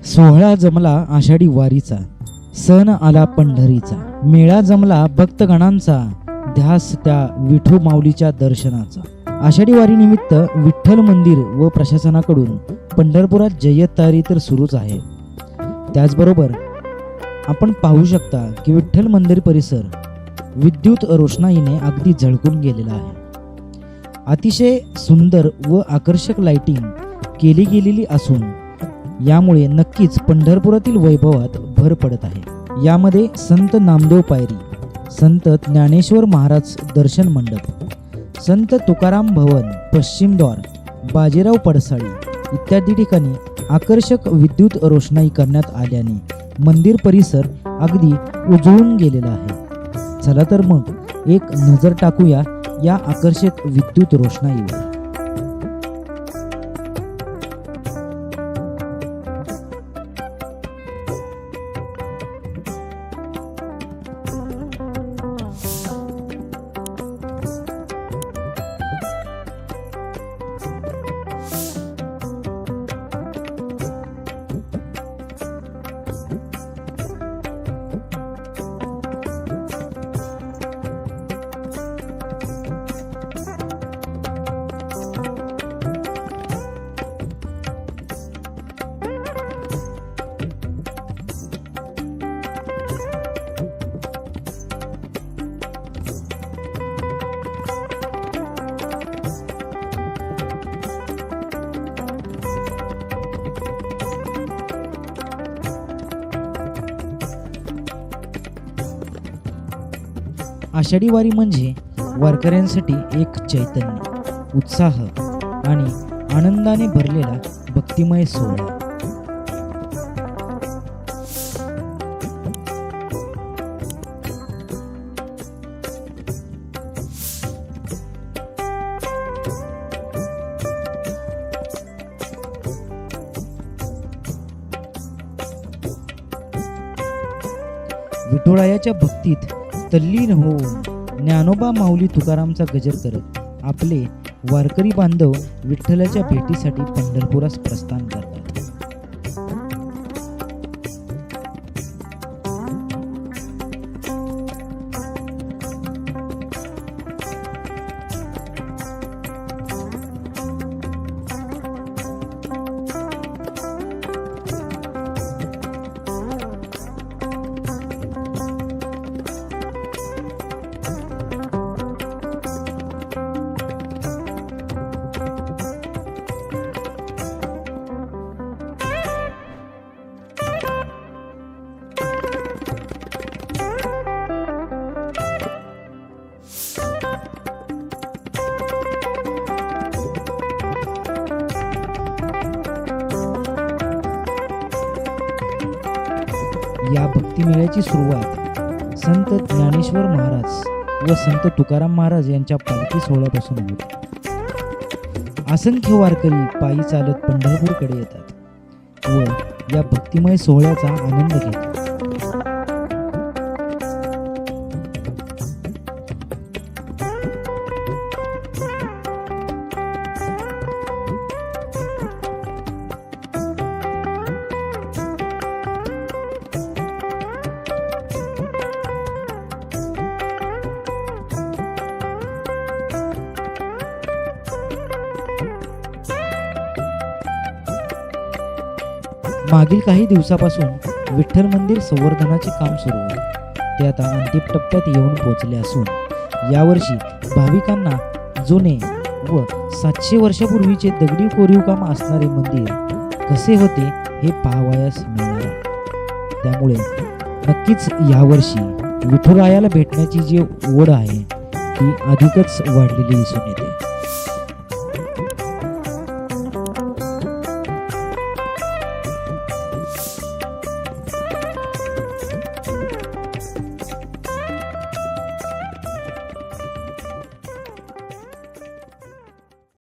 सोहळा जमला आषाढी वारीचा, सण आला पंढरीचा, मेळा जमला भक्तगणांचा, ध्यास त्या विठू माऊलीच्या दर्शनाचा. आषाढी वारी निमित्त विठ्ठल मंदिर व प्रशासनाकडून पंढरपुरात जय्यतयारी तर सुरूच आहे. त्याचबरोबर आपण पाहू शकता की विठ्ठल मंदिर परिसर विद्युत रोषणाईने अगदी झळकून गेलेला आहे. अतिशय सुंदर व आकर्षक लाइटिंग केली गेलेली असून यामुळे नक्कीच पंढरपुरातील वैभवात भर पडत आहे. यामध्ये संत नामदेव पायरी, संत ज्ञानेश्वर महाराज दर्शन मंडप, संत तुकाराम भवन पश्चिम द्वार, बाजीराव पडसाळी इत्यादी ठिकाणी आकर्षक विद्युत रोषणाई करण्यात आल्याने मंदिर परिसर अगदी उजळून गेलेला आहे. चला तर मग एक नजर टाकूया या आकर्षक विद्युत रोषणाईवर. आषाढी वारी म्हणजे वारकऱ्यांसाठी एक चैतन्य, उत्साह आणि आनंदाने भरलेला भक्तिमय सोहळा. विठुरायाच्या भक्तीत तल्लीन होऊन ज्ञानोबा माऊली तुकारामचा गजर करत आपले वारकरी बांधव विठ्ठलाच्या भेटीसाठी पंढरपुरास प्रस्थान करतात. या भक्तिमेळ्याची सुरुवात संत ज्ञानेश्वर महाराज व संत तुकाराम महाराज यांच्या पालखी सोहळ्यापासून होते. असंख्य वारकरी पायी चालत पंढरपूरकडे येतात व या भक्तिमय सोहळ्याचा आनंद घेतात. मागील काही दिवसापासून विठ्ठल मंदिर संवर्धनाचे काम सुरू आहे. ते आता अंतिम टप्प्यात येऊन पोहोचले असून यावर्षी भाविकांना जुने व 700 वर्षापूर्वीचे दगडी कोरीव काम असणारे मंदिर कसे होते हे पाहावयास मिळणार आहे. त्यामुळे नक्कीच यावर्षी विठुरायाला भेटण्याची जी ओढ आहे ती अधिकच वाढलेली दिसून येते.